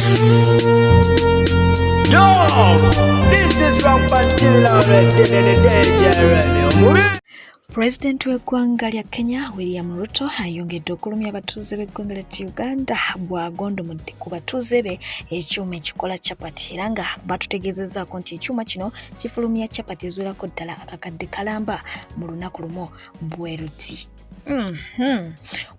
Yo, this is Rampantilla already. Pulezidenti w'eggwanga lya Kenya William Ruto ayongedde okulumya abatuuze b'eggwanga lya Uganda bw'agondomodde ku batuuze be ekyuma ekikola capati era nga batutegeezezzaako nti ekyuma kino kifulumya capati eziwerako ddala akakadde kalamba mu lunaku lumu bwe ruti.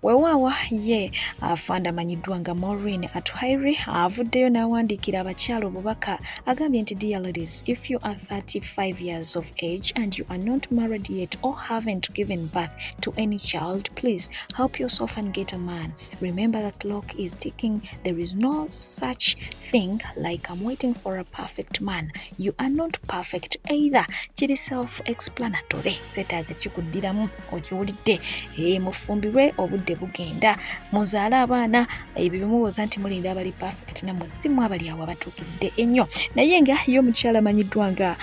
Weewaawa ye afanda amanyiddwa nga Maureen Atuhaire avuddeyo n'awandiikira abakyala obubaka agambye nti dear ladies, if you are 35 years of age and you are not married yet or haven't given birth to any child, please help yourself and get a man. Remember that clock is ticking. There is no such thing like I'm waiting for a perfect man. You are not perfect either. Kiri self-explanatory. Seetaaga kikuddiramu okiwulidde. Mufumbirwe obudde bugenda muzaala abaana ebyo bimubuuza nti mulinda abali perfect nammwe simu abali awo abatuukiridde ennyo naye nga yo omukyala amanyiddwa nga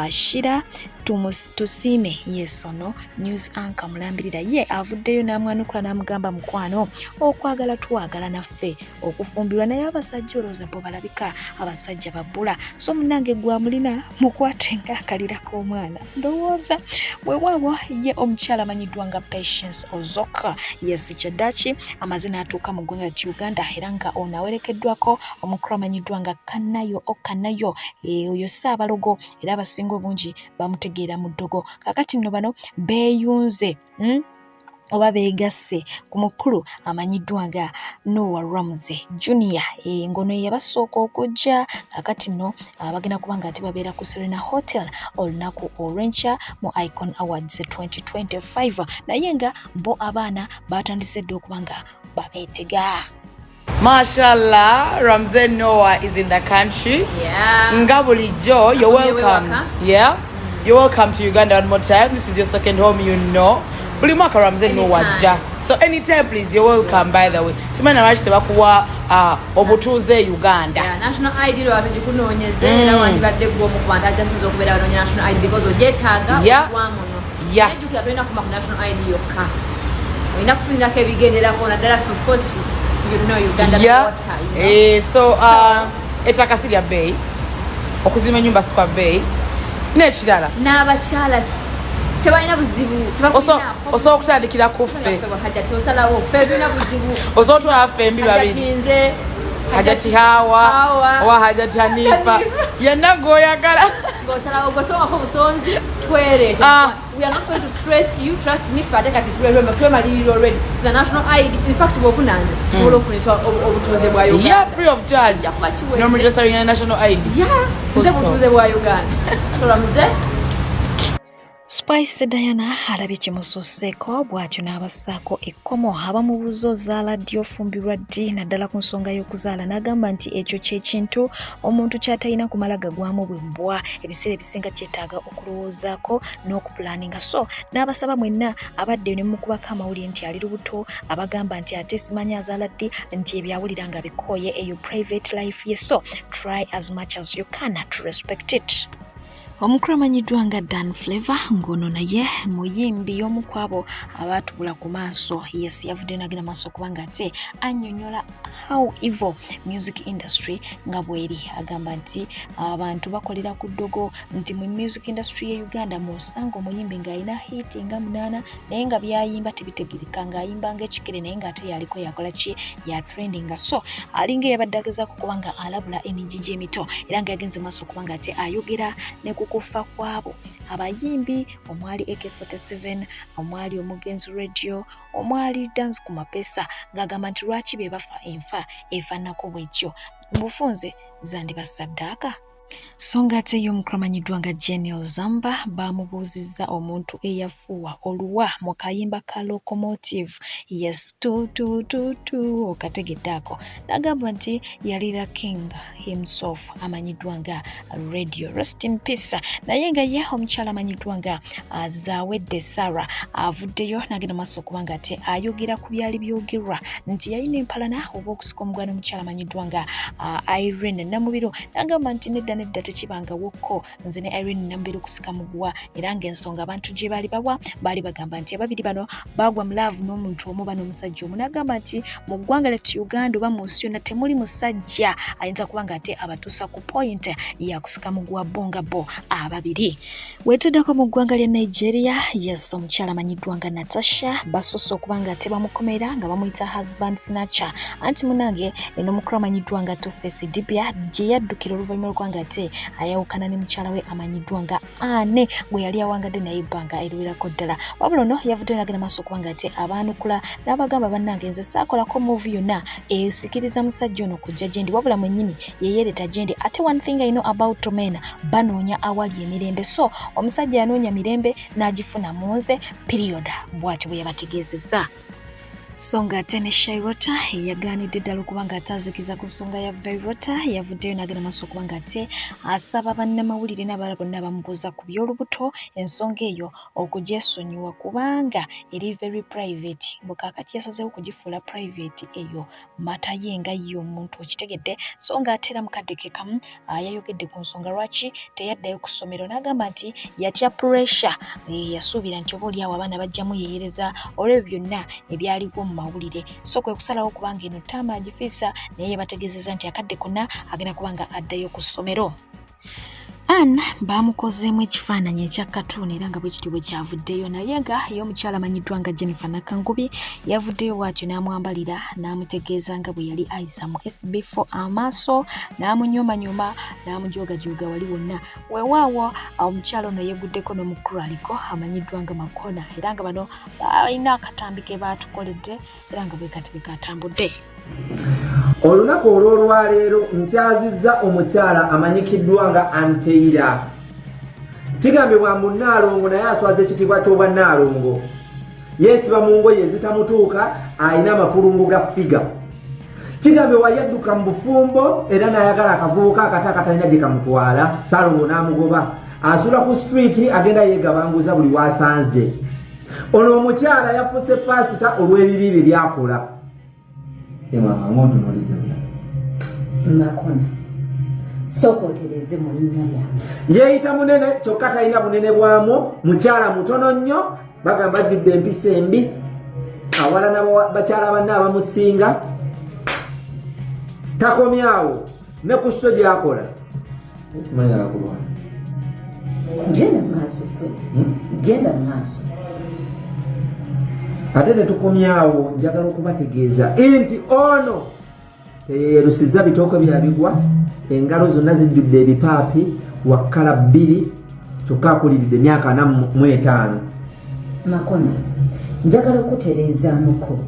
Shira Tusiime Yesono news anchor mulambirira ye avuddeyo n'amwanukula n'amugamba mukwano okwagala twagala naffe okufumbirwa naye abasajja olowooza bo balabika abasajja babbula so munnange gwamulina mukwate ng'akalira k'omwana ndowooza weewaawo ye omukyala amanyiddwa nga Patience Ozoka yesikyaddaaki amazina atuuka mu ggwanga lya Uganda era nga ono awerekeddwako omukulu amanyiddwa nga Kanayo oyo Saabalogo era abasinga obungi bamutegeera mu ddogo kakati nno bano beeyunze oba beegasse ku mukulu amanyiddwa nga Noah Ramsey Junior ngono yabasooka okujja kakati nno bagenda kuba nga ate babeera ku Serena Hotel olunaku olw'enkya mu Icon Awards 2025 naye nga bo abaana batandise dde okuba nga babeetega. Mashallah, Ramsey Noah is in the country. Yeah. Ngabulijo, you're welcome. Yeah. You're welcome to Uganda one more time. This is your second home, you know. Bulimaka Ramsey Noah ja. So anytime please, you're welcome by the way. Simana wachi sebakuwa obutuze Uganda. Yeah, national ID lo abiji kunoonyeze era wandi badde gwo mu kwanta just okubera bano national ID because ojetaaga okwamuno. Yeah. Ejuka twina kuma national ID yokka. Oyina kufunira ke bigenderako na dala of course you know Uganda water, you know? So etakasirya bay okuzima ennyumba sikwa bay n'ekirala n'abakyala tebalina buzibu osobola okutandikira ku ffe osalawo ffe tulina buzibu osobola otwala ffe embi babiri nze Hajati Hawa oba Hajati Hanifa yenna g'oyagala ng'osalawo gosomako busonzi twereete. We are not going to stress you, trust me, but I can't already. The national ID, in fact, we're going to yeah, free of charge. No registering a national ID. Yeah, so I'm there. Spice Diana alabye kimususseeko bw'atyo n'abassaako ekkomo abamubuuza ozaala ddi ofumbirwa ddi naddala ku nsonga y'okuzaala n'agamba nti ekyo ky'ekintu omuntu ky'atalina kumala gagwamu bwe mbwa ebiseera ebisinga kyetaaga okulowoozaako n'okupulaninga so n'abasaba mwenna abadde ne mukubako amawulire nti ali lubuto abagamba nti ate simanyi azaala ddi nti ebyawulira nga bikooye eyo private life ye so try as much as you can to respect it. Omukulu amanyiddwa nga Dan Flavor ngono naye muyimbi y'omu ku abo abaatubula ku maaso yes yavudde n'agenda maaso kubanga ate annyonnyola how evil music industry nga bweri agamba nti abantu bakolera ku ddogo nti mu music industry ya Uganda musanga omuyimbi ng'alina hit nga 8 naye nga byayimba tebitegereka ng'ayimba ng'ekikere naye ng'ate yaliko yakola ki ya trending so alinga yabadde agezaako kuba nga alabula emijiji emito era nga yagenze maaso kubanga ate ayogera ne kufa kwabo abayimbi omwali AK47 omwali omugenzi radio omwali dance ku mapesa ng'agamba nti lwaki be bafa enfa efaanako bw'etyo mubufunze zandiba saddaaka. So ng'ate y'omukulu amanyiddwa nga Jenny Zamba bamubuuzizza omuntu eyafuuwa oluwa mu kayimba ka locomotive yes okategeddaako n'agamba nti yalira king himself amanyiddwa nga radio rest in peace naye nga ye omukyala amanyiddwa nga Zawedde Sarah avuddeyo n'agenda maaso okuba nga ate ayogera ku byali byogerwa nti yalina empalana oba okusika omugano omukyala amanyiddwa nga Irene Namubiro n'agamba nti nedda nedda tekibanga wokko nze ne Irene Nambiru kusika muguwa era ng'ensonga abantu gye baali bawa baali bagamba nti ababiri bano bagwa mu laavu n'omuntu omu bano omusajja omu n'agamba nti mu ggwanga lyattu Uganda oba mu nsi yonna temuli musajja ayinza kuba nga ate abatuusa ku point ya kusika muguwa bongabo ababiri. Wetuddako mu ggwanga lya Nigeria, yes, omukyala amanyiddwa nga Natasha basoose okuba nga ate bamukomera nga bamuyita husband snatcher. Anti munange eno mukulu amanyiddwa nga Two-Face Dibya gye yaddukira oluvannyuma lw'okuba nga ate ayawukana ne mukyala we amanyiddwa nga Anne gwe yali awangadde naye ebbanga eriwerako ddala. Wabula ono yavuddeyo n'agenda maaso okuba nga ate abaanukula n'abagamba bannange nze saakolako movie yonna esikiriza musajja ono kujja gye ndi wabula mwennyini yeyeereta gye ndi. Ate one thing I know about men, banoonya awali emirembe, so omusajja yanoonya mirembe n'agifuna mu nze period bw'ati bwe yabategeezezza. So nga ate ne Shairota yagaanidde ddala okuba nga atazikiza ku nsonga ya Vairota yavuddeyo n'agenda maaso okuba nga ate asaba bannamawulire n'abalala bonna abamubuuza ku by'olubuto ensonga eyo okugyesonyiwa kubanga eri very private. Mbukaakati yasazeewo okugifuula private eyo mata ye nga ye omuntu okitegedde. So nga ate era mukadde ke kamu yayogedde ku nsonga lwaki teyaddayo ku ssomero n'agamba nti yatya pressure yasuubira nti obaolyawo abaana bajjamu yeeyereza olw'ebyo byonna ebyaliwo mawulire. So kwe kusalawo kubanga eno ttaama agifiisa naye yabategeezezza nti akadde konna agenda kubanga addayo ku ssomero. Anne baamukozeemu ekifaananyi ekya katuuni era nga bwe kityo bwe kyavuddeyo naye nga y'omukyala amanyiddwa nga Jennifer Nakangubi yavuddeyo bw'atyo n'amwambalira n'amutegeeza nga bwe yali ayisa mu SB4 amaaso n'amunyoomanyoma n'amujoogajuuga wali wonna. Weewaawo omukyala ono yeeguddeko n'omukulu aliko amanyiddwa nga Makona era nga bano balina akatambi ke baatukoledde era nga bwe kati bwe katambudde. Olunaku olw'olwaleero nkyazizza omukyala amanyikiddwa nga Anteira. Kigambibwa mu Nnaalongo naye aswaza ekitiibwa ky'obwa Nnaalongo. Yeesiba mu ngoye ezitamutuuka, alina amafulungu ga figa. Kigambibwa yadduka mu bufumbo era n'ayagala akavubuka akati akatalina gye kamutwala, Ssaalongo n'amugoba. Asula ku street agenda yeegabanguza buli w'asanze. Ono omukyala yafuuse paasita olw'ebibi bye byakola. Makona sokotereze mu linnya lyange. Yeeyita munene kyokka talina bunene bwamu, mukyala mutono nnyo, bagamba ajjudde empisa embi, awala n'abakyala banne abamusinga. Takomyawo ne ku kito gy'akola. Genda maaso se, genda maaso. Ate tetukomyawo, njagala okubategeeza nti ono teyeerusizza bitooke byabigwa, engalo zonna zijjudde ebipaapi, wakkala 2 kyokka akuliridde emyaka 45. Makona njagala okutereezaamuko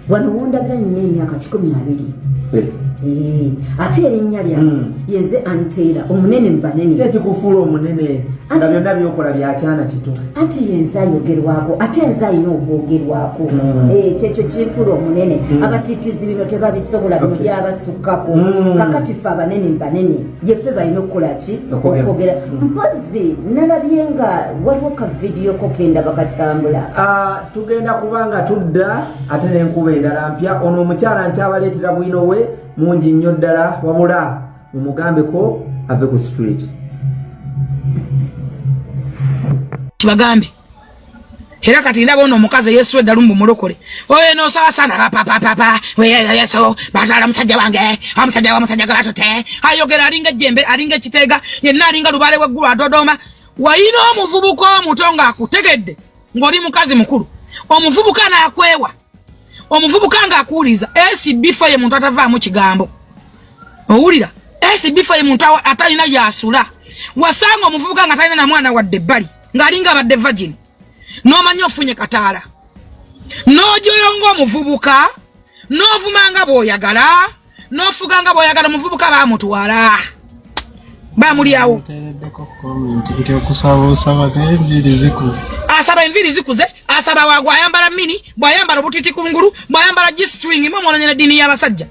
wano wondabira nnina emyaka 12. Ate erinnya lyange yenze Anteira omunene mu banene. Kyekikufuula omunene nga byonna byokola byakyana kito. Anti yenze ayogerwako ate enze alina okwogerwako. Kyekyo kinfuula omunene. Abatiitizi bino tebabisobola bino byabasukkako. Kakati ffe abanene mu banene yeffe balina okukola ki? Okwogera. Mpozi nalabye nga waliwo ka vidiyo ko kenda bakatambula. Tugenda kubanga tudda ate n'enkuba endala mpya. Ono omukyala nkyabaleetera bwino we mungi nnyo ddala wabula mumugambeko ave ku street. Kibagambe era kati ndaba ono omukazi Yesu eddalu mu mulokole oyo n'osaasana papa Yesu batwala musajja wange omusajja gabatute ayogera alinga ejjembe alinga ekiteega yenna alinga lubaale w'eggulu adodooma. Wayina omuvubuka omuto ng'akutegedde ng'oli mukazi mukulu, omuvubuka n'akwewa, omuvubuka ng'akuwuliza. SB4 ye muntu atavaamu kigambo, owulira? SB4 ye muntu atalina yasula. Wasanga omuvubuka nga talina na mwana wadde ebbali ng'alinga abadde virgin, n'omanya ofunye kataala, n'ojolonga omuvubuka, n'ovumanga bw'oyagala, n'ofuganga bw'oyagala. Omuvubuka baamutwala bamulyawo. Asaba enviri zikuze, asaba wagwa ayambala mini, bw'ayambala obutiti kungulu, bw'ayambala G-string mwolanya n'eddiini y'abasajja.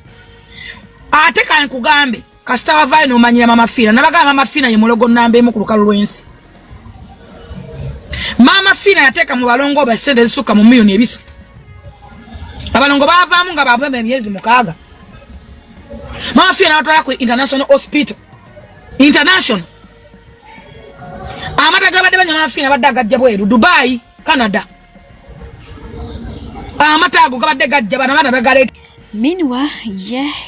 Ate kankugambe kasita wavaayo n'omanyira Mama Fina. Nabagamba Mama Fina ye mulogo nnamba emu ku lukalu lw'ensi. Mama Fina yateeka mu balongo basente ezisukka mu miliyoni 3. Abalongo baavaamu nga babembe emyezi 6. Mama Fina n'abatwala ku international hospital international amata gabadde banyamafina badde agajja bweru Dubai Canada amata ago gabadde gajja bana bana bagaleta. Meanwhile,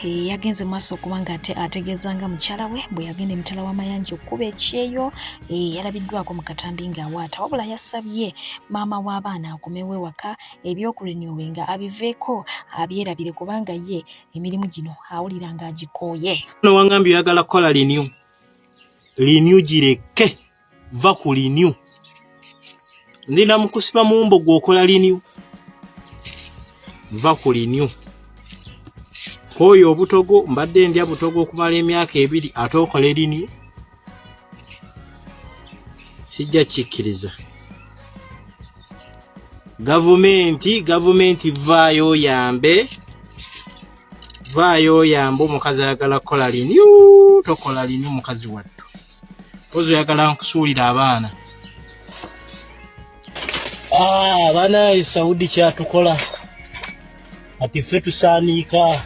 yagenze maaso okubanga ate ategeezanga mukyala we bwe yagenda emitala w'amayanja okuba ekyeyo yalabiddwako mu katambi ng'awaata wabula yasabye maama w'abaana akomewo ewaka ebyokulinyowenga abiveeko abyerabire kubanga ye emirimu gino awulira ng'agikooye. No wangambye oyagala kukola linyu gireke va ku linyu ndina mukusiba mumbo gwokola linyu va ku linyu koyo obutogo mbadde ndya butogo okumala emyaka 2 ate okola linyu sijja kikkiriza. Gavumenti vaayo yambe omukazi ayagala kukola linyu tokola linyu mukazi wattu pozo yagala nkusuulira abaana abaana Saudi kyatukola ati ffe tusaanika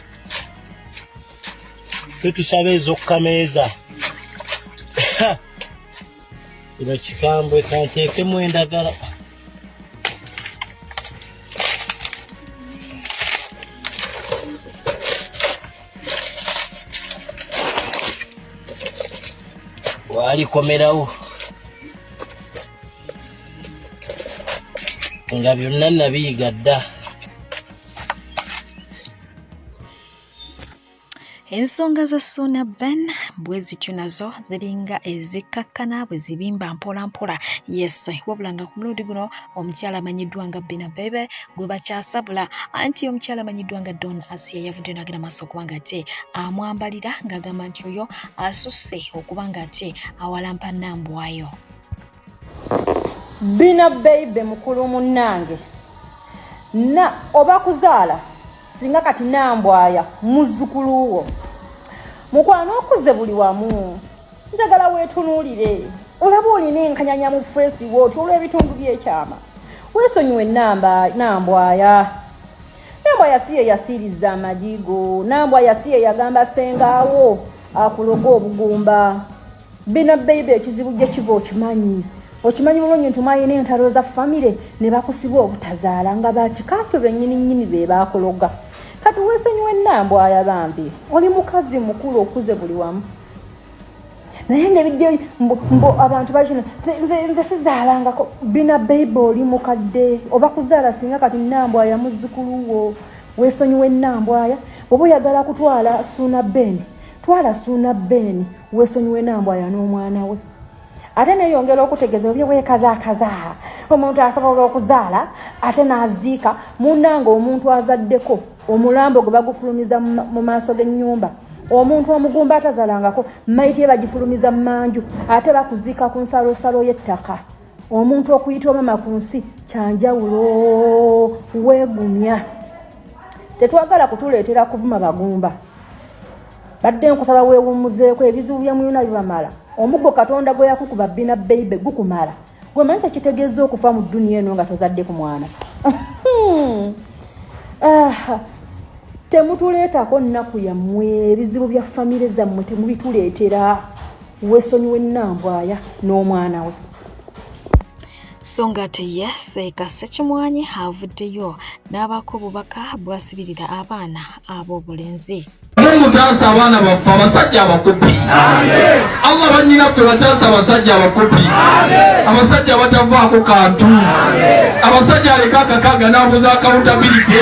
ffe tusabe ez'okkameeza kino kikambwe kanteekemu endagala walikomerawo nga byonna nabiyiga dda. Ensonga za Sona Ben bwe zityo nazo ziringa ezikakkana bwe zibimba mpola mpola. Yes, wabula nga ku mulundi guno omukyala amanyiddwa nga Bina beibe gwe bakyasabula anti omukyala amanyiddwa nga Don Asia yavudde n'agenda maaso okubanga ate amwambalira ng'agamba nti oyo asusse okubanga ate awalampa nnambwayo. Bina beibe mukulu munnange na oba kuzaala singa kati nambwaya muzzukulu wo mukwano okuze buli wamu njagala weetunuulire olaba olina enkanyanya mu fesi wooti olw'ebitundu by'ekyama weesonyiwe nambwaya si ye yasiiriza amajigo nambwaya si ye yagamba sengaawo akuloga obugumba. Bina beibe ekizibu gye kiva okimanyi bulungi nti mwayina entalo za famire ne bakusiba obutazaala nga bakikakyo bennyini be bakuloga kati weesonyiwe nambwaya bambi oli mukazi mukulu okuze buli wamu naye ng'ebijjo mbo abantu bakino nze sizaalangako. Bina beibe oli mukadde oba kuzaala singa kati nambwaya muzzukulu wo weesonyiwe nambwaya oba oyagala kutwala Suna Ben twala Suna Ben weesonyiwe nambwaya n'omwana we ate neyongera okutegeeza obye weekazaakaza omuntu asobola okuzaala ate n'aziika munnanga omuntu azaddeko omulambo gwe bagufulumiza mu maaso g'ennyumba omuntu omugumba atazaalangako mayiti ye bagifulumiza mu manju ate bakuziika ku nsalosalo y'ettaka. Omuntu okuyita omama ku nsi kyanjawulo weegumya tetwagala kutuleetera kuvuma bagumba badde nkusaba weewummuzeeko ebizibu bya muyuna bibamala omuggo Katonda gwe yakukuba Bina beibe gukumala gwe manyi kitegeeza okufa mu dduniya eno nga tozadde ku mwana. Temutuleetako nnaku yammwe ebizibu bya famire zammwe temubituleetera weesonyiwe nambwaya n'omwana we. So ng'ate Seeka Kimwanyi avuddeyo n'abaako obubaka bw'asibirira abaana ab'obulenzi. Mungu taasa abaana baffe abasajja abakopi. Allah bannyinaffe bataasa abasajja abakopi. Abasajja batavaako kantu. Abasajja aleka akakaaga n'abuza accountability.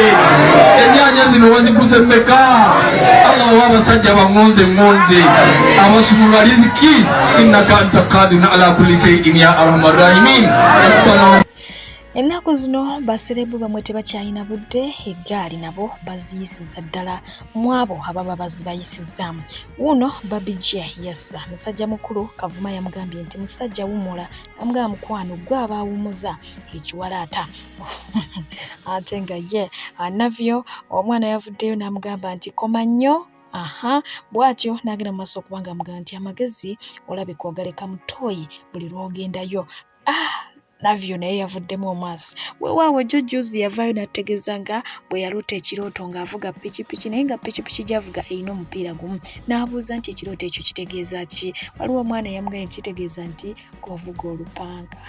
Ennyaanya zino waziguze mmeka? Allah wa abasajja baŋŋonze. Abasumulula riziki innaka anta qadirun ala kulli shay'in ya arhamar rahimin. Ennaku zino baserebu bamwe tebakyalina budde eggaali nabo baziyisiza ddala mu abo ababa bazibayisizaamu. Wuno Babije yassa musajja mukulu Kavuma yamugambye nti musajja wumula amugamba mukwano gwe abaawumuza ekiwalaata ate nga ye anavyo omwana yavuddeyo n'amugamba nti koma nnyo. Bw'atyo n'agenda mu maaso okubanga amugamba nti amagezi olabika ogaleka mu ttooyi buli lw'ogendayo. navyo naye yavuddemu omwasi weewaawo jjojjuzi yavaayo n'ategeeza nga bwe yaloota ekirooto ng'avuga pikipiki naye nga pikipiki gy'avuga erina omupiira gumu n'abuuza nti ekirooto ekyo kitegeeza ki waliwo omwana eyamuganye kitegeeza nti kovuga olupanga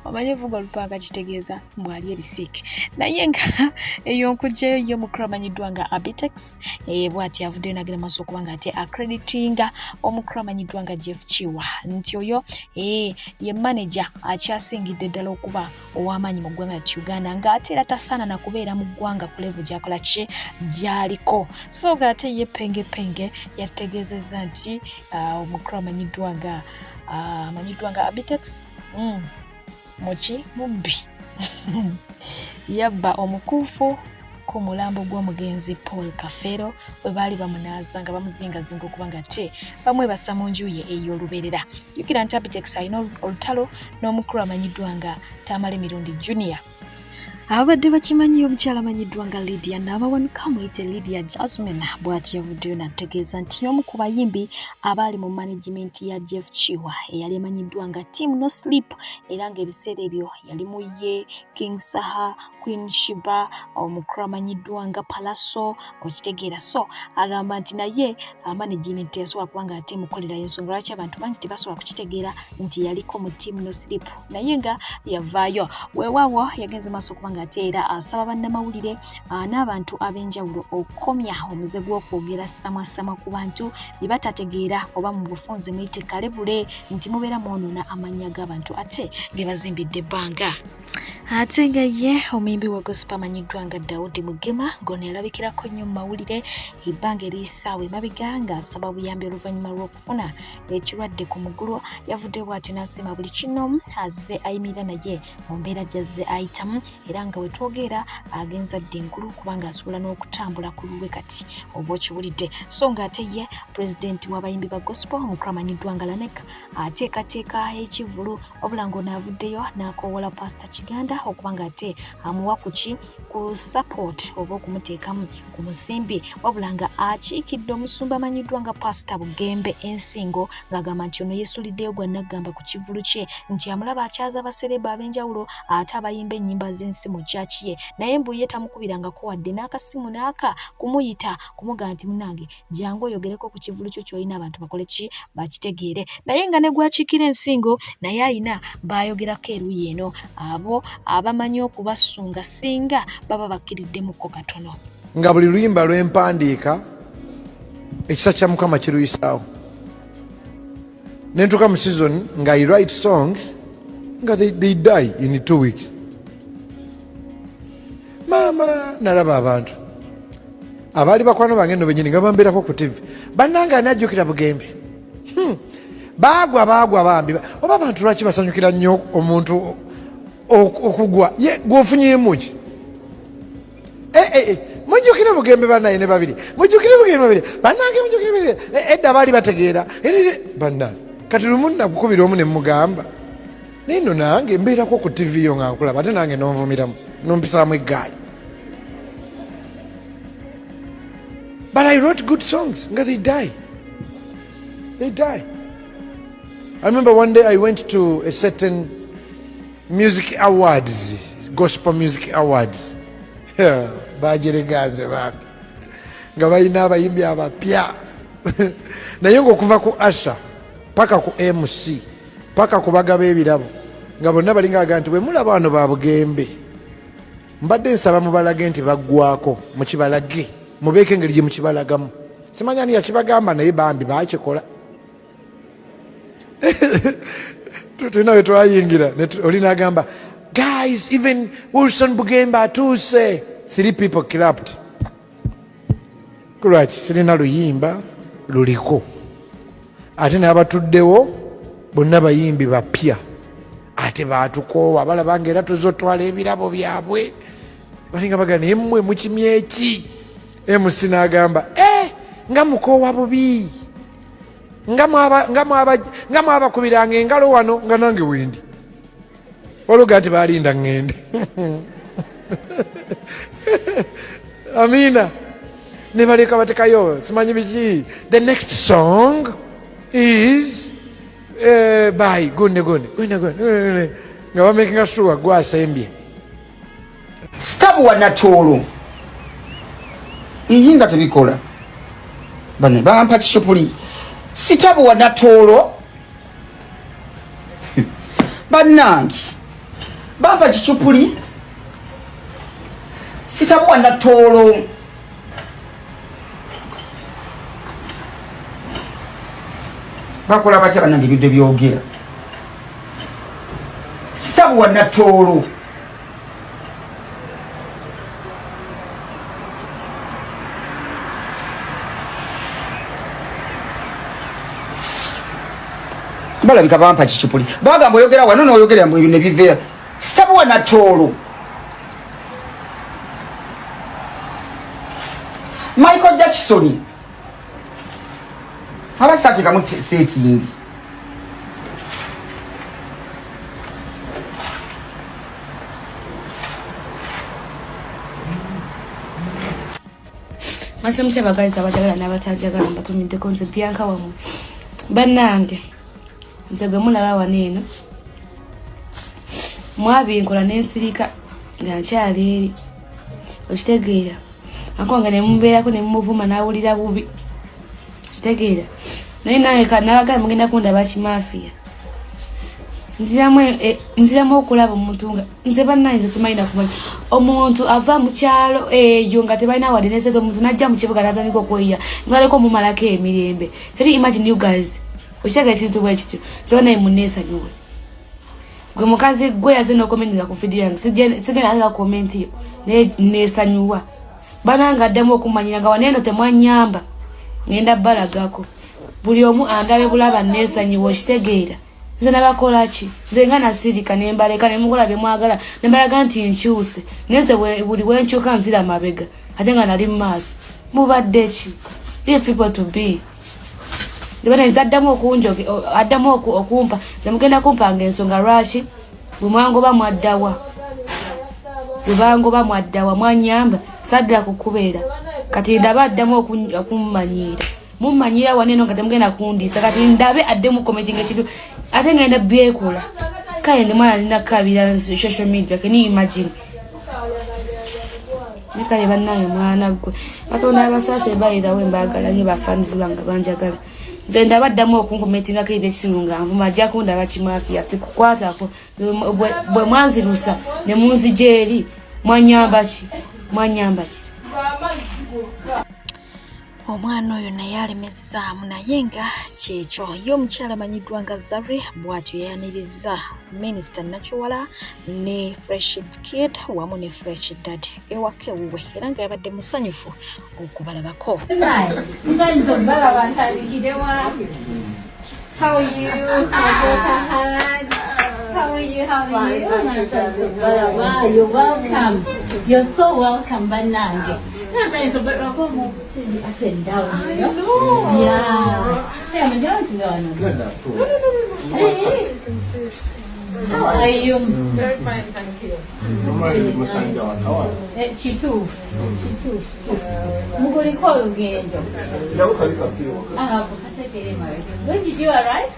omanyi ovuga olupanga kitegeeza mbwali ebisiike naye nga eyonkugjeyo ye omukulu amanyiddwa nga abitex bw'ati avuddeyo n'agenda maaso okuba nga ate accreditinga omukulu amanyiddwa nga Jeff Chiwa nti oyo ye manager akyasingidde ddala okuba ow'amaanyi mu ggwanga lya Uganda ng'ate era tasaana na kubeera mu ggwanga ku level gy'akola ki gy'aliko so ng'ate ye pengepenge yategeezezza nti omukulu amanyiddwa nga abitex muki mubbi yabba omukuufu ku mulambo gw'omugenzi Paul Kafero bwe baali bamunaaza nga bamuzingazinga okuba nga te bamwebasa mu nju ye ey'oluberera jjukira nti abitex alina olutalo n'omukulu amanyiddwa nga Tamale Mirundi Junior abadde bakimanyi omukyala amanyiddwa nga Lydia n'abawanuka muyite Lydia Jasmine bw'ati yavuddeyo n'ategeeza nti y'omu ku bayimbi abaali mu management ya Jeff Chiwa eyali emanyiddwa nga Team No Sleep era ng'ebiseera ebyo yali mu ye King Saha, Queen Shiba, omukulu amanyiddwa nga Palaso okitegeera so agamba nti naye management yasobola kuba nga ate mukolera ensonga lwaki abantu bangi tebasobola kukitegeera nti yaliko mu Team No Sleep naye nga yavaayo weewaawo yagenze maaso okuba nga ate era asaba bannamawulire n'abantu ab'enjawulo okukomya omuze gw'okwogera samwasamwa ku bantu bye batategeera oba mu bufunze muyite kalebule nti mubeera mwonoona amannya g'abantu ate ge bazimbidde ebbanga ate nga ye omuyimbi wa gospel amanyiddwa nga Daudi Mugema ng'ono yalabikirako nnyo mu mawulire ebbanga eriyisaawa emabega ng'asaba buyambi oluvannyuma lw'okufuna ekirwadde ku mugulu yavudde bw'atyo n'asiima buli kinoomu azze ayimirira naye mu mbeera gy'azze ayitamu era nga we twogera agenza ddengulu kubanga asobola n'okutambula ku lulwe kati oba okiwulidde so ng'ate ye pulezidenti w'abayimbi ba gospel omukulu amanyiddwa nga Lanek ateekateeka ekivulu wabula ng'onaavuddeyo n'akoowola pasita Kiganda okuba nga ate amuwa ku support oba okumuteekamu ku musimbi wabula nga akiikidde omusumba amanyiddwa nga pasita Bugembe Ensingo ng'agamba nti ono yeesuliddeyo gwa naggamba ku kivulu kye nti amulaba akyaza abasereba ab'enjawulo ate abayimba ennyimba z'ensi mu kyaki ye naye mbu ye tamukubirangako wadde n'akasimu n'aka kumuyita kumugamba nti munnange jangu oyogereko ku kivulu kyo ky'olina abantu bakole ki bakitegeere naye nga ne gwakiikira Ensingo naye ayina baayogerako eruuyi eno abo abamanyi okubasunga singa baba bakkiriddemukko katono nga buli luyimba lwempandiika ekisa kya Mukama kiruyisaawo nentuuka mu season nga I write songs nga they die in 2 weeks mama nalaba abantu abaali bakwano bange nno benyini nga bambeerako ku TV bannange anajjukira Bugembe baagwa bambi oba abantu lwaki basanyukira nnyo omuntu okugwa ye gwofunyemuki mujjukire Bugembe bannaye ne babiri mujjukire Bugembe babiri bannange mujjukire babiri edda baali bategeera bannange kati lumu nagukubira omu ne mugamba naye nno nange mbeerako ku TV yo nga nkulaba ate nange nonvumiramu nompisaamu eggaali but I wrote good songs nga they die. I remember one day I went to a certain music awards, gospel music awards. Bajeregaze bambi nga balina abayimbi abapya naye ng'okuva ku Asha paka ku MC paka ku bagaba ebirabo nga bonna balinga baga nti bwe mulaba wano ba Bugembe mbadde nsaba mubalage nti baggwako mukibalage mubeeke engeri gye mukibalagamu simanya ni yakibagamba naye bambi bakikola tulina we twayingira olina agamba guys even Wilson Bugembe atuuse 3 people clapped kulwaki sirina luyimba luliko ate n'abatuddewo bonna bayimbi bapya ate batukoowa balaba nga era tuzotwala ebirabo byabwe balinga baga naye mmwe mukimye eki MC n'agamba nga mukoowa bubi nga mwabakubiranga engalo wano nga nange wendi oluga nti balinda ŋŋende amina ne baleka batekayo simanyi biki. The next song is Bye, gunde. Nga wamakinga sure gwasembye. Stabu wa natolo. Iyinga tebikola. Bane bampa kishopuli. Sitabu wa natolo. Banangi. Bampa kishopuli. Sitabu wa natolo. Bakola batya banangi bidde byogera. Sitabu wa natolo. Balabika bampa kicupuli bagamba oyogera wano n'oyogera mbu ebintu ebiveera sitabu wa natolo. Michael Jackson abasati kamu setting Masem chaba guys abajagala n'abatajagala mbatumidde konse byanka wamu bannange nzega mulaba waneno mwabinkola n'ensirika nga nkyali eri okitegeera akonga ne mumbeerako ne mumuvuma n'awulira bubi okitegeera naye nange nabagala mugenda kundaba kimafiya nziramu okulaba omuntu nga nze bannange simalina kumanya omuntu ava mu kyalo eyo nga tebalina wadde neseeta omuntu najja mu kibuga natandika okweya ngaleko mumalako emirembe. Can you imagine you guys? Okitegera ekintu bwe kityo nze naye munneesonyiwe gwe mukazi gwe yaze n'okomentinga ku vidiyo yange sigenda aleka komenti yo naye neesonyiwa bananga addamu okumanyira nga waneeno temwanyamba ngenda balagako buli omu andabe bulaba neesonyiwe okitegeera nze nabakola ki nze nga nasirika nembaleka nemukola bye mwagala nembalaga nti nkyuse neze buli wenkyuka nzira mabega ate nga nali mu maaso mubadde ki leave people to be Dibana izaddamu okunjoge addamu okumpa zemugenda kumpanga ensonga lwaki bumwango bamwaddawa bubango bamwaddawa mwanyamba sadda kukubeera kati ndaba addamu okummanyira mummanyira waneno kati mugenda kundisa kati ndabe addemu commenting ekintu ate ngenda byekola kale ndi mwana nina kabira social media can you imagine nikale bannaye mwana gwe batonda abasase bayira we mbagala nyo bafanizi banga banjagala zenda baddamu okunkometinga ko ebyekisunga nvuma jja kunda bakimafiya sikukwatako bwe mwanzirusa ne munzijeri mwanyamba ki omwana oyo naye alemezaamu naye nga kyekyo ye omukyala amanyiddwa nga Zari bw'atyo yayaniriza minisita Nakiwala ne Fresh Kid wamu ne Fresh Dad ewaka ewuwe era nga yabadde musanyufu okubalabako. How are you? You're welcome. You're so welcome, Banange. That's a bit of a move up and down, you know? Yeah. Hey, I'm enjoying to go. Hey. How are you? Very fine, thank you. Chitu. Mugori call again. When did you arrive?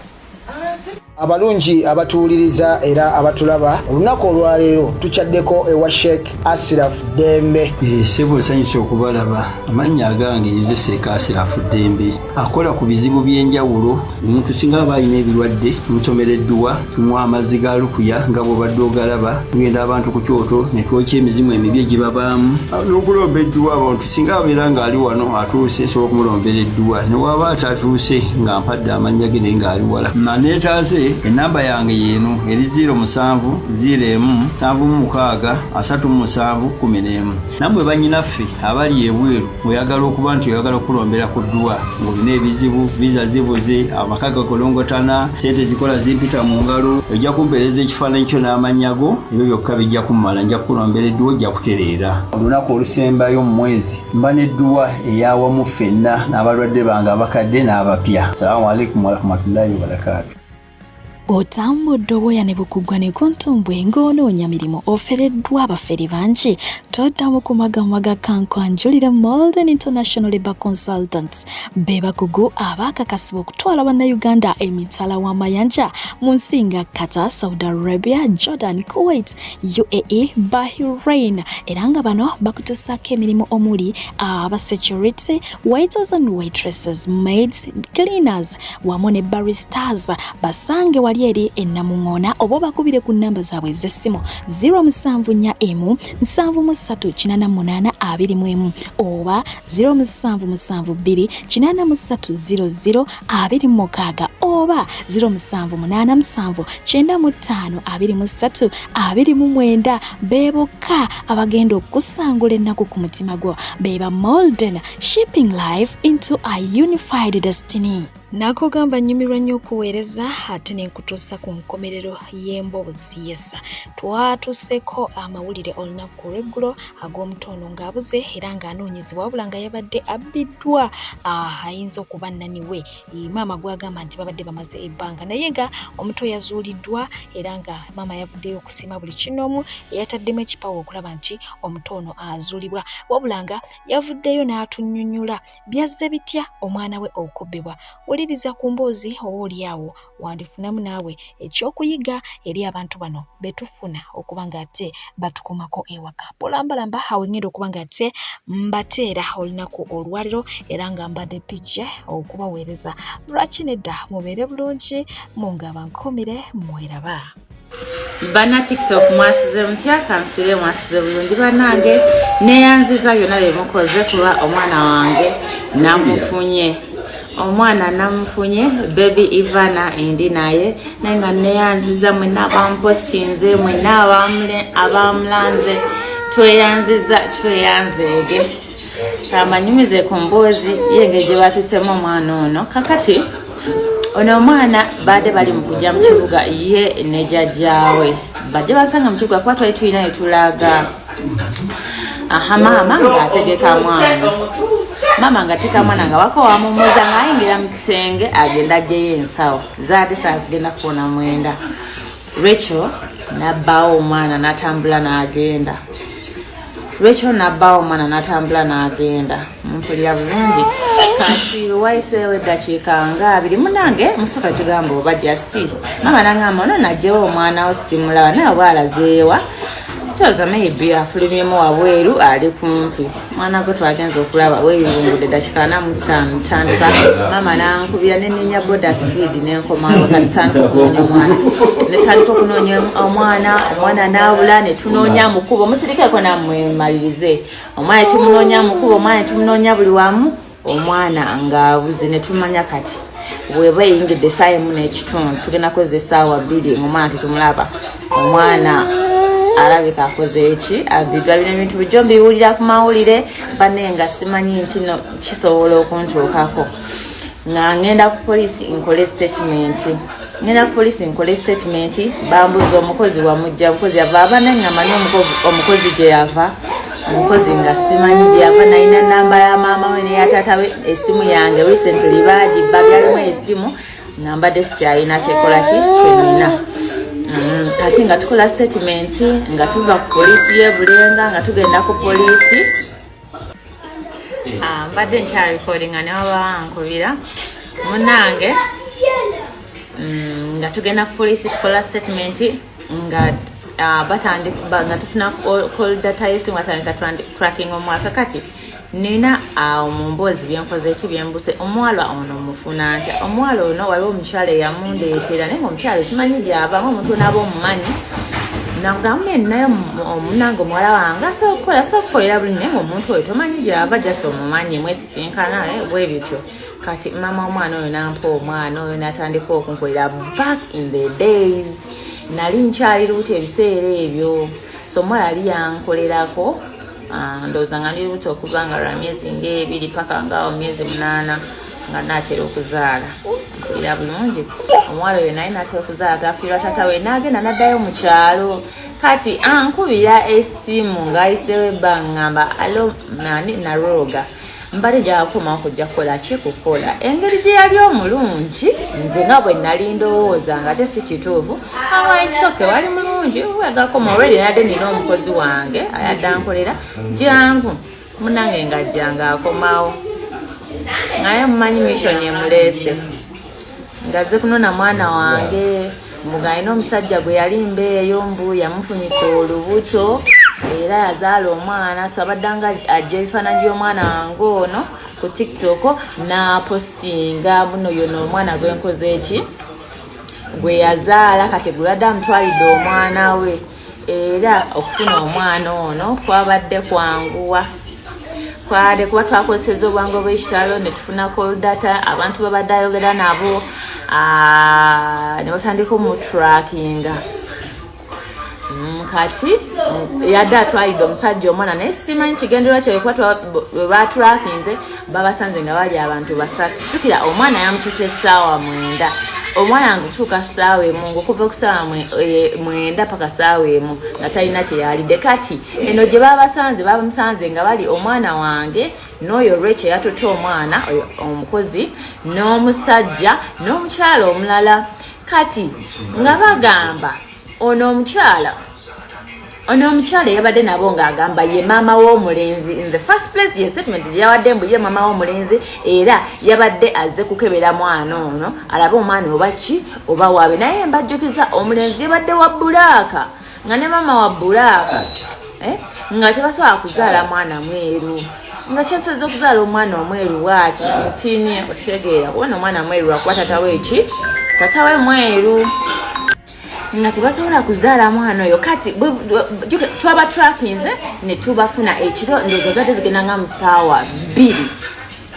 Abalungi abatuuliriza era abatulaba olunaku olwaleero tukyaddeko ewa Sheikh Ashraf Dembe. Sebo nsanyusa okubalaba amannya agange nze Sheikh Ashraf Dembe akola ku bizibu by'enjawulo omuntu singa aba alina ebirwadde musomereddwa tumuwa amaziga alukuya nga bw'obadde ogalaba tugenda abantu ku kyoto ne twokya emizimu emibi egibabaamu n'okulomba edduwa abantu singa abeera ng'ali wano atuuse nsobola okumulombera edduwa ne waba atatuuse nga mpadde amannya ge naye ng'ali wala neetaase enamba yange yeeno eri 0707363711 nammwe bannyinaffe abali ebweru oyagala okuba nti oyagala okulombera ku dduwa ng'olina ebizibu viza zibuze amaka gakolongotana sente zikola zimpita mu ngalo ojja kumpeereza ekifaananyi kyo n'amanyago ebyo byokka bijja kummala nja kukulombera edduwa ojja kutereera olunaku olusembayo mu mwezi mba n'edduwa eyawamu ffenna n'abalwadde bange abakadde n'abapya. Salaamu alaikum warahmatullahi wabarakatuh. Otambudde obwoya ne bukugwa ne kuntumbwe ng'onoonya mirimu ofereddwa abafere bangi toddamu kumagamaga kankwanjulira Malden International Labour Consultants be bakugu abaakakasibwa okutwala bannayuganda emitala w'amayanja mu nsi nga Qatar, Saudi Arabia, Jordan, Kuwait, UAE, Bahrain era nga bano bakutuusako emirimu omuli security, waiters and waitresses, maids, cleaners wamu ne baristas. Basange wali eri ennamuŋŋoona oba bakubire ku nnamba zaabwe ez'essimu 074 738 21 oba 0772 83 00 oba 0787 95 23 29 be bokka abagenda okusangula ennaku ku mutima gwo. Beba Malden, shipping life into a unified destiny. Nakugamba nyumirwa nnyo okuweereza ate ne nkutuusa ku nkomerero y'emboozi yessa. Twatuuseko amawulire olunaku lw'eggulo ag'omutono ng'abuze era ng'anoonyezebwa wabula nga yabadde abbiddwa ayinza okuba nnaniwe. Maama gwagamba nti babadde bamaze ebbanga naye nga omuto yazuuliddwa era nga maama yavuddeyo okusiima buli kinoomu eyataddemu ekipawa okulaba nti omuto ono azuulibwa wabula nga yavuddeyo n'atunnyonnyola byazze bitya omwana we okubbibwa. Wuliriza ku mboozi oba oliawo wandifunamu naawe ekyokuyiga eri abantu bano betufuna okuba nga ate batukomako ewaka. Polambalamba awo ngenda okuba nga ate mbateera olunaku olwaliro era nga mbadde pijje okubaweereza. Lwaki nedda mubeere bulungi mungaba nkomire mweraba. Bana TikTok mwasize mutya kansule mwasize bulungi banange neyanziza byonna bye mukoze kuba omwana wange namufunye. Omwana namufunye baby Ivana endi naye nenga neyanziza mwena abampostinze mwena abamulanze tweyanzege kamanyumize ku mboozi yenge gye batutemu omwana ono kakati ono omwana badde bali mu kujja mu kibuga ye ne jjajjaawe bajje basanga mu kibuga kuba twali tulina ne tulaga maama ng'ategeka mwana mama ngatika mwana nga wako wamumuza ng'ayingira mu kisenge agenda ajjeyo ensawo zaadi saa zigenda kuwona mwenda. Rachel nabbaawo omwana n'atambula n'agenda. Mpulira bulungi kati wayiseewo eddakiika nga 2 munange musooka tugamba oba Justin mama nangamba ono najjewo omwana wo simulaba naye bwalazeewa kyoza maybe afulumyemu wabweru ali kumpi mwana gwe twagenza okulaba weeyungudde dakika 45 ntandika mama nankubira nenenya boda speed nenkomawo kati tandika okunoonya omwana netandika okunoonya omwana naabula ne tunoonya mukubo musirikeko namwemalirize omwana tumunoonya mukubo omwana tumunoonya buli wamu omwana ng'abuze ne tumanya kati bweba eyingidde essaawa emu n'ekitundu tugenda kweza essaawa 2 omwana tetumulaba omwana alabika akoze eki abiddwa bino ebintu bijjo mbiwulira ku mawulire banne nga simanyi nti no kisobola okuntuukako nga ngenda ku poliisi nkole statement bambuza omukozi wamujja omukozi yava abanne nga manyi omukozi gye yava omukozi nga simanyi gye yava nalina namba ya maama we neyataata we essimu yange recently bagibba byalimu essimu nga mbadde sikyalina kyekola kyenina kati nga tukola statement nga tuva ku poliisi y'ebulenga nga tugenda ku poliisi mbadde nkya recordinga ne baba bankubira munange nga tugenda ku poliisi tukola statement nga nga tufuna call data y'essimu atandika tracking omwaka kati nina mu mboozi byenkoze eki byembuse omwala ono mufuna ntya omwala ono waliwo omukyala eyamundeetera naye omukyala simanyi gyava ngaomuntu naaba omumanyi nangamune naye omunange omuwala wange asokukolera buli naye ngaomuntu oyo tomanyi gyava jasi omumanyi mwesisinkana bwe bityo kati mama omwana oyo nampa omwana oyo natandika okunkolera back in the days nali nkyali luuti ebiseera ebyo so omuwala yali yankolerako ndowooza nga ndi luuti okuva nga lwa myezi nga 2 paka ngaawo myezi 8 nga naatera okuzaala mpulira bulungi omuwala oyo naye naatera okuzaala gafiirwa taata we n'agenda n'addayo mu kyalo kati ankubira essimu ng'ayiseewo ebbanga ngamba alo nani narooga mbale gyakoma okujja kukola ki kukola engeri gye yali omulungi nze nga bwe nali ndowooza nga te si kituufu awaitsoke wali mulungi wegakoma olweri nadde nina omukozi wange ayadde ankolera jangu munange ngajjanga akomawo naye mumanyi mission emuleese ngaze kunona mwana wange mugayina omusajja gwe yali mbeeyo mbu yamufunyisa olubuto era yazaala omwana sabaddanga ajja ebifaananyi by'omwana wange ono ku tiktok n'apostinga buno yono omwana gwenkoze eki gwe yazaala kati gulwadde amutwalidde omwana we era okufuna omwana ono kwabadde kwanguwa kwade kuba twakozeseza obwangu obw'ekitalo ne tufuna call data abantu babadde ayogera nabo ne batandika omutrackinga kati yadde atwalidde omusajja omwana naye simanyi kigendererwa kye bwe batrackinze babasanze nga bali abantu basatu tukira omwana yamututa essaawa 9 omwana wange okutuuka ssaawa emu ngaokuva ku ssaawa 9 paka ssaawa emu nga talina kye yalidde kati eno gye bamusanze nga bali omwana wange n'oyo Rachel yatuta omwana omukozi n'omusajja n'omukyala omulala kati nga bagamba ono omukyala yabadde nabo ng'agamba ye maama w'omulenzi in the first place ye statement yawadde mbu ye maama w'omulenzi era yabadde azze kukebera mwana ono alabe omwana oba ki oba waabe naye mbajjukiza omulenzi yabadde wa bulaaka nga ne maama wa bulaaka nga tebasobola kuzaala mwana mweru nga kyasazze okuzaala omwana omweru bwati mutini okitegeera kubona omwana mweru lwakuba tatawe eki tatawe mweru nga tebasobola kuzaala mwana oyo kati twaba trackinze ne tubafuna ekiro ndowooza zadde zigenda nga mu ssaawa 2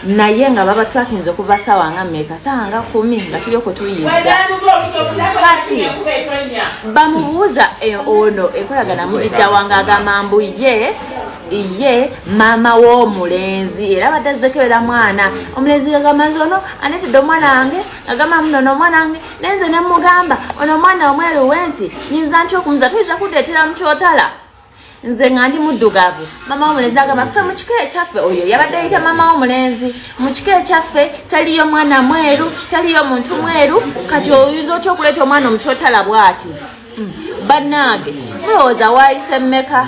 naye nga baba trackinze okuva ssaawa nga mmeka ssaawa nga 10 nga tulyoko tuyinga kati bamubuuza ono enkolagana mugijjawa ng'agamba mbu ye maama w'omulenzi era badde azzekebera mwana omulenzi gagamba nti ono anetedde omwana wange agamba munono omwana wange naye nze ne mugamba ono omwana omweruwe nti nyinza nti okumuza tuyinza kudeetera mu kyotala nze nga ndi muddugavu maama w'omulenzi agamba ffe mu kika ekyaffe oyo yabadde ayita maama w'omulenzi mu kika ekyaffe taliyo mwana mweru taliyo muntu mweru kati oyinza otya okuleeta omwana omukyotala bw'ati bannange mulowooza waayise mmeka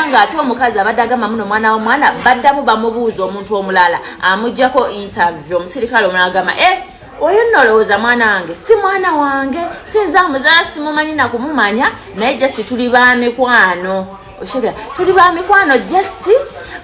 ng'ate omukazi abadde agamba muno omwana w'omwana baddamu bamubuuza omuntu omulala amuggyako interview omusirikale omulala agamba oyo nno olowooza mwana wange si mwana wange sinza amuzaala simumanyi nakumumanya naye just tuli ba mikwano oshega tuli ba mikwano just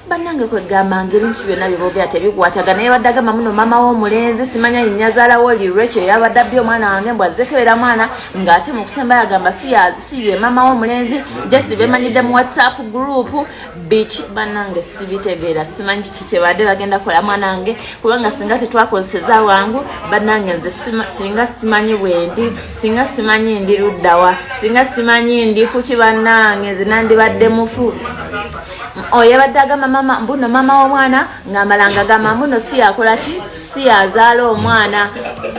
bannange kwegamba ng'ebintu byonna byeboogera tebikwataga naye badde agamba muno maama w'omulenzi simanya nnyazaala woli Rachel yabadde abbye omwana wange mbw azzekebera mwana ng'ate mu kusemba yagamba si ye maama w'omulenzi just bemanyidde mu whatsapp group biki bannange sibitegeera simanyi kiki kyebadde bagenda kukola mwana wange kubanga singa tetwakozeseza wangu bannange nze singa simanyi bwendi singa simanyi ndi luddawa singa simanyi ndi kuki bannange nze nandibadde mufu yabadde agamba mama mbuno mama w'omwana ng'amalanga agamba mbuno si yakola ki si yazaala omwana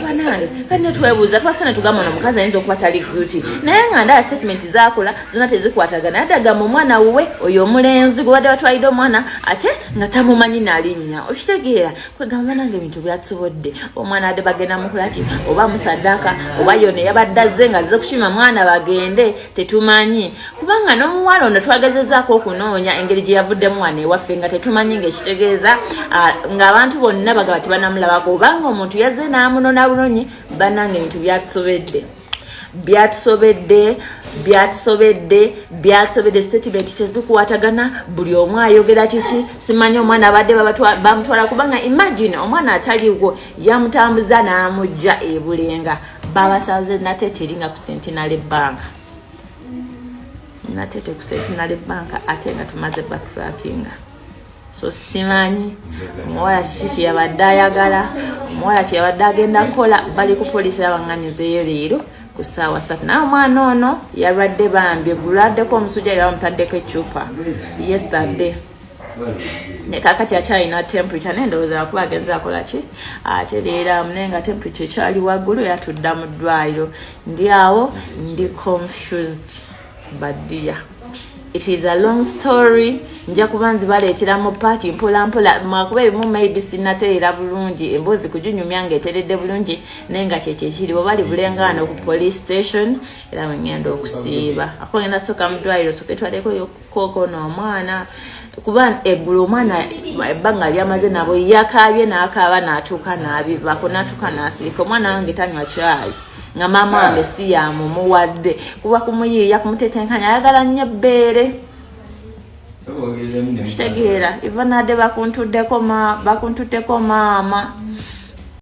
banange kane twebuuza twasane tugamba ono omukazi ayinza okuba tali guti naye nga ndaba statement zaakola zonna tezikwatagana yadde agamba omwana wuwe oyo omulenzi gwe badde batwalidde omwana ate nga tamumanyi nalinnya okitegeera kwegamba banange ebintu byatusobodde omwana adde bagenda mukola ki oba musaddaaka oba yona yabadde azze nga azze kukima mwana bagende tetumanyi kubanga n'omuwala ono twagezezaako okunoonya engeri gye yavuddemu wano ewaffe nga tetumanyi ng'ekitegeeza ng'abantu bonna bagaba tebanamulabako obanga omuntu yazze n'amunona bulungi bannange ebintu byatusobedde statement tezikuwatagana buli omu ayogera kiki simanyi omwana abadde bamutwala kubanga imagine omwana ataliwo yamutambuza n'amujja ebulenga babasaze nate teringa ku Centenary Bank natete ku Centenary Bank ate nga tumaze backtracking so simanyi omuwala kiki yabadde ayagala omuwala kyeyabadde agenda kukola bali ku polisi abanganizeeyo leero ku ssaawa 3 naye omwana ono yalwadde bambi guladdeko omusujja era bamutaddeko ecupa yesterday ne kakati akyalina temperature nendowooza wakuba agenza akola ki ate leero naye nga temperature ekyali waggulu yatudda mu ddwaliro ndi awo ndi confused badia it is a long story. Nja kubanzi baleetera mu party mpola mwakuba ebimu maybe sinateera bulungi embozi kujunyumya ngaeteredde bulungi naye nga kyekiri bwe bali bulengano ku police station era ngenda okusiiba ako ngenda soka mu ddwaliro soka etwaleko koko n'omwana kuba eggulo omwana ebbanga lyamaze nabo yakabye n'akaaba n'atuuka n'abivako n'atuuka n'asirika omwana wange tanywa caayi nga maama wange si yamumuwadde kuba kumuyiiya kumutetenkanya ayagala nnyo ebbeere kitegeera ivanadde bakuntuddeko maama